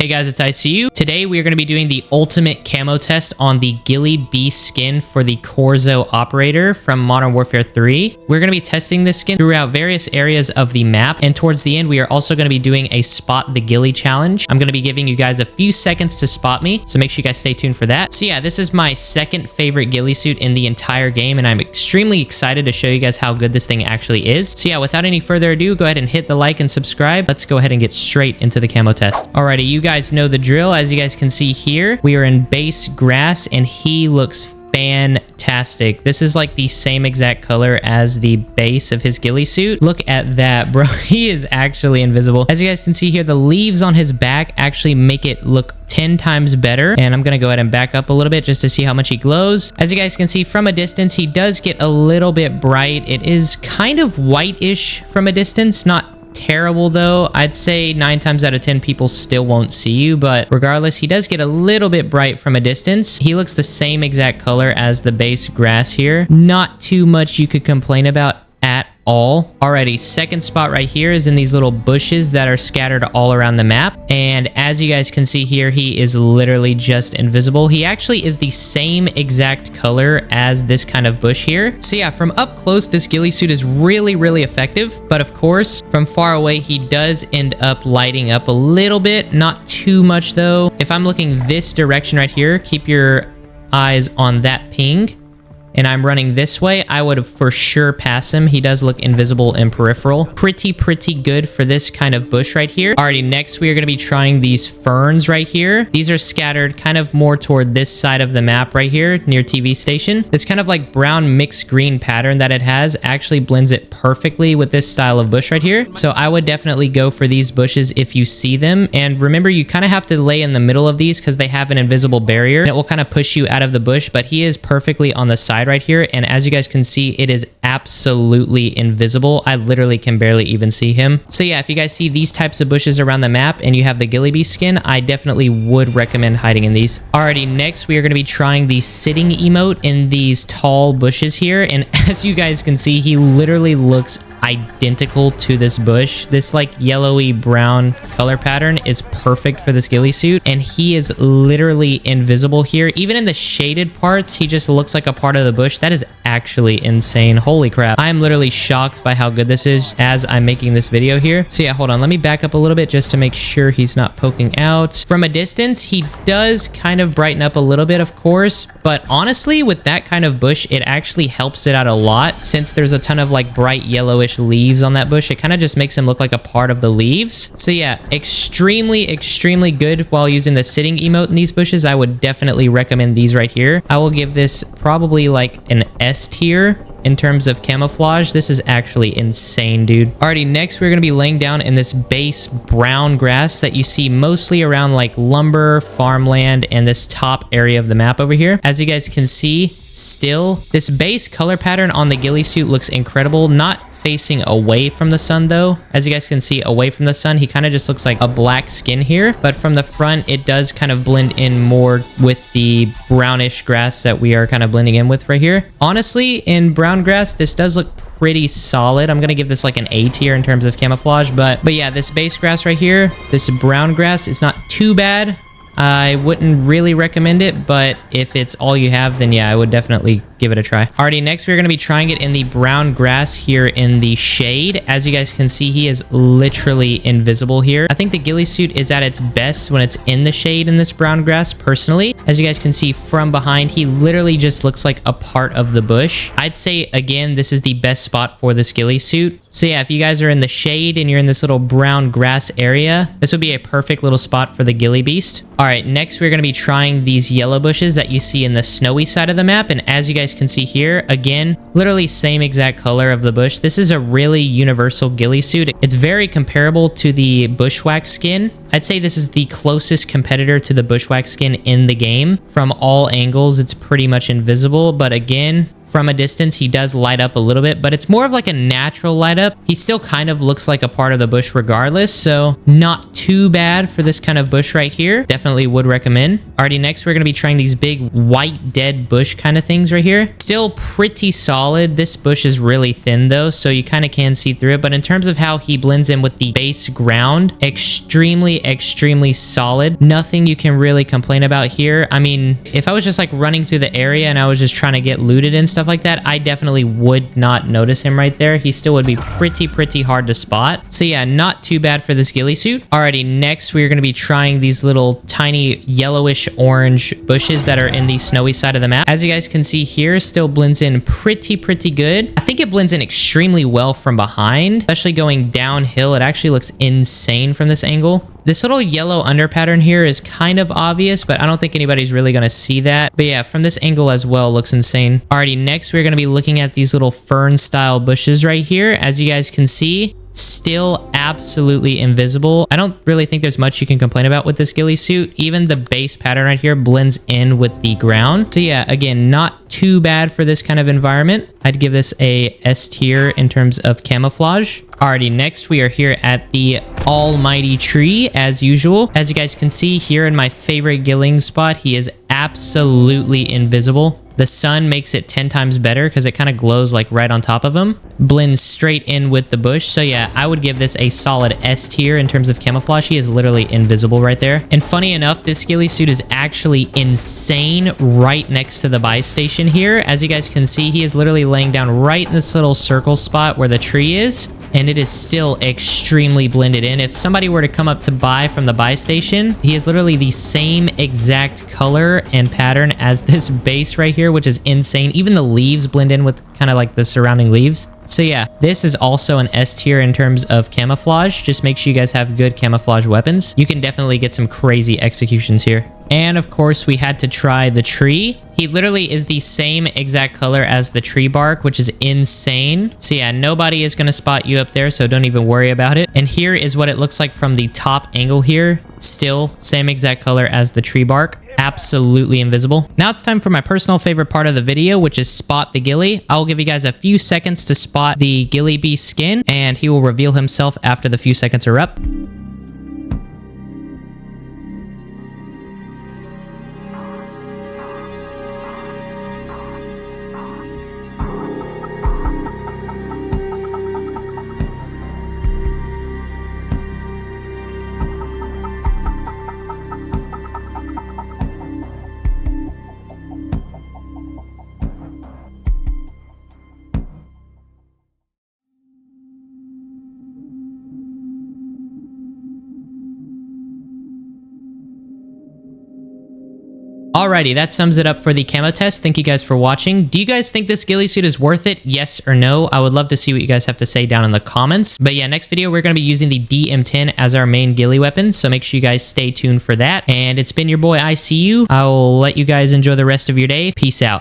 Hey guys, it's ICU. Today we are going to be doing the ultimate camo test on the GHILLIEBEAST skin for the Corzo operator from Modern Warfare 3. We're going to be testing this skin throughout various areas of the map, and towards the end we are also going to be doing a spot the Ghillie challenge. I'm going to be giving you guys a few seconds to spot me, so make sure you guys stay tuned for that. So yeah, this is my second favorite Ghillie suit in the entire game, and I'm extremely excited to show you guys how good this thing actually is. So yeah, without any further ado, go ahead and hit the like and subscribe. Let's go ahead and get straight into the camo test. Alrighty, you guys know the drill. As you guys can see here, we are in base grass and he looks fantastic. This is like the same exact color as the base of his Ghillie suit. Look at that, bro. He is actually invisible. As you guys can see here, the leaves on his back actually make it look 10 times better. And I'm gonna go ahead and back up a little bit just to see how much he glows. As you guys can see from a distance, he does get a little bit bright. It is kind of whitish from a distance, not terrible though. I'd say 9 times out of 10 people still won't see you, but regardless, he does get a little bit bright from a distance. He looks the same exact color as the base grass here. Not too much you could complain about at all. Alrighty, second spot right here is in these little bushes that are scattered all around the map, and as you guys can see here, he is literally just invisible. He actually is the same exact color as this kind of bush here. So yeah, from up close, this Ghillie suit is really effective, but of course from far away he does end up lighting up a little bit, not too much though. If I'm looking this direction right here, keep your eyes on that ping, and I'm running this way, I would for sure pass him. He does look invisible in peripheral. Pretty good for this kind of bush right here. Alrighty, next we are going to be trying these ferns right here. These are scattered kind of more toward this side of the map right here near TV station. This kind of like brown mixed green pattern that it has actually blends it perfectly with this style of bush right here. So I would definitely go for these bushes if you see them. And remember, you kind of have to lay in the middle of these because they have an invisible barrier and it will kind of push you out of the bush, but he is perfectly on the side right here, and as you guys can see, it is absolutely invisible. I literally can barely even see him. So yeah, if you guys see these types of bushes around the map and you have the GHILLIEBEAST skin, I definitely would recommend hiding in these. Alrighty, next we are going to be trying the sitting emote in these tall bushes here, and as you guys can see, he literally looks identical to this bush. This like yellowy brown color pattern is perfect for this Ghillie suit, and he is literally invisible here. Even in the shaded parts, he just looks like a part of the bush. That is actually insane. Holy crap. I am literally shocked by how good this is as I'm making this video here. So yeah, hold on. Let me back up a little bit just to make sure he's not poking out. From a distance, he does kind of brighten up a little bit, of course, but honestly, with that kind of bush, it actually helps it out a lot. Since there's a ton of like bright yellowish leaves on that bush, it kind of just makes him look like a part of the leaves. So yeah, extremely good while using the sitting emote in these bushes. I would definitely recommend these right here. I will give this probably like an S tier in terms of camouflage. This is actually insane, dude. Alrighty, next we're going to be laying down in this base brown grass that you see mostly around like lumber, farmland, and this top area of the map over here. As you guys can see, still, this base color pattern on the Ghillie suit looks incredible. Not facing away from the sun though. As you guys can see, away from the sun, he kind of just looks like a black skin here, but from the front it does kind of blend in more with the brownish grass that we are kind of blending in with right here. Honestly, in brown grass, this does look pretty solid. I'm gonna give this like an A tier in terms of camouflage, but yeah, this base grass right here, this brown grass is not too bad. I wouldn't really recommend it, but if it's all you have, then yeah, I would definitely give it a try. Alrighty, next we're going to be trying it in the brown grass here in the shade. As you guys can see, he is literally invisible here. I think the Ghillie suit is at its best when it's in the shade in this brown grass, personally. As you guys can see from behind, he literally just looks like a part of the bush. I'd say, again, this is the best spot for this Ghillie suit. So yeah, if you guys are in the shade and you're in this little brown grass area, this would be a perfect little spot for the GHILLIEBEAST. Alright, next we're going to be trying these yellow bushes that you see in the snowy side of the map, and as you guys can see here, again, literally same exact color of the bush. This is a really universal Ghillie suit. It's very comparable to the bushwhack skin. I'd say this is the closest competitor to the bushwhack skin in the game. From all angles, it's pretty much invisible, but again, From a distance, he does light up a little bit, but it's more of like a natural light up. He still kind of looks like a part of the bush regardless, so not too bad for this kind of bush right here. Definitely would recommend. Alrighty, next we're going to be trying these big white dead bush kind of things right here. Still pretty solid. This bush is really thin though, so you kind of can see through it, but in terms of how he blends in with the base ground, extremely solid. Nothing you can really complain about here. I mean, if I was just like running through the area and I was just trying to get looted and stuff like that, I definitely would not notice him right there. He still would be pretty hard to spot. So yeah, not too bad for this ghillie suit. Alrighty, next we're going to be trying these little tiny yellowish orange bushes that are in the snowy side of the map. As you guys can see here, still blends in pretty good. I think it blends in extremely well from behind, especially going downhill. It actually looks insane from this angle. This little yellow under pattern here is kind of obvious, but I don't think anybody's really going to see that. But yeah, from this angle as well, looks insane. Alrighty, next we're going to be looking at these little fern style bushes right here. As you guys can see, still absolutely invisible. I don't really think there's much you can complain about with this ghillie suit. Even the base pattern right here blends in with the ground. So yeah, again, not too bad for this kind of environment. I'd give this a S tier in terms of camouflage. Alrighty, next we are here at the almighty tree as usual. As you guys can see here in my favorite gilling spot, he is absolutely invisible. The sun makes it 10 times better because it kind of glows like right on top of him. Blends straight in with the bush. So yeah, I would give this a solid S tier in terms of camouflage. He is literally invisible right there. And funny enough, this ghillie suit is actually insane right next to the buy station here. As you guys can see, he is literally laying down right in this little circle spot where the tree is. And it is still extremely blended in. If somebody were to come up to buy from the buy station, he is literally the same exact color and pattern as this base right here, which is insane. Even the leaves blend in with kind of like the surrounding leaves. So yeah, this is also an S tier in terms of camouflage. Just make sure you guys have good camouflage weapons. You can definitely get some crazy executions here. And of course, we had to try the tree. He literally is the same exact color as the tree bark, which is insane. So yeah, nobody is going to spot you up there, so don't even worry about it. And here is what it looks like from the top angle here. Still same exact color as the tree bark. Absolutely invisible. Now it's time for my personal favorite part of the video, which is spot the ghillie. I'll give you guys a few seconds to spot the GHILLIEBEAST skin, and he will reveal himself after the few seconds are up. Alrighty, that sums it up for the camo test. Thank you guys for watching. Do you guys think this ghillie suit is worth it? Yes or no? I would love to see what you guys have to say down in the comments. But yeah, next video, we're going to be using the DM10 as our main ghillie weapon. So make sure you guys stay tuned for that. And it's been your boy, ICU. I will let you guys enjoy the rest of your day. Peace out.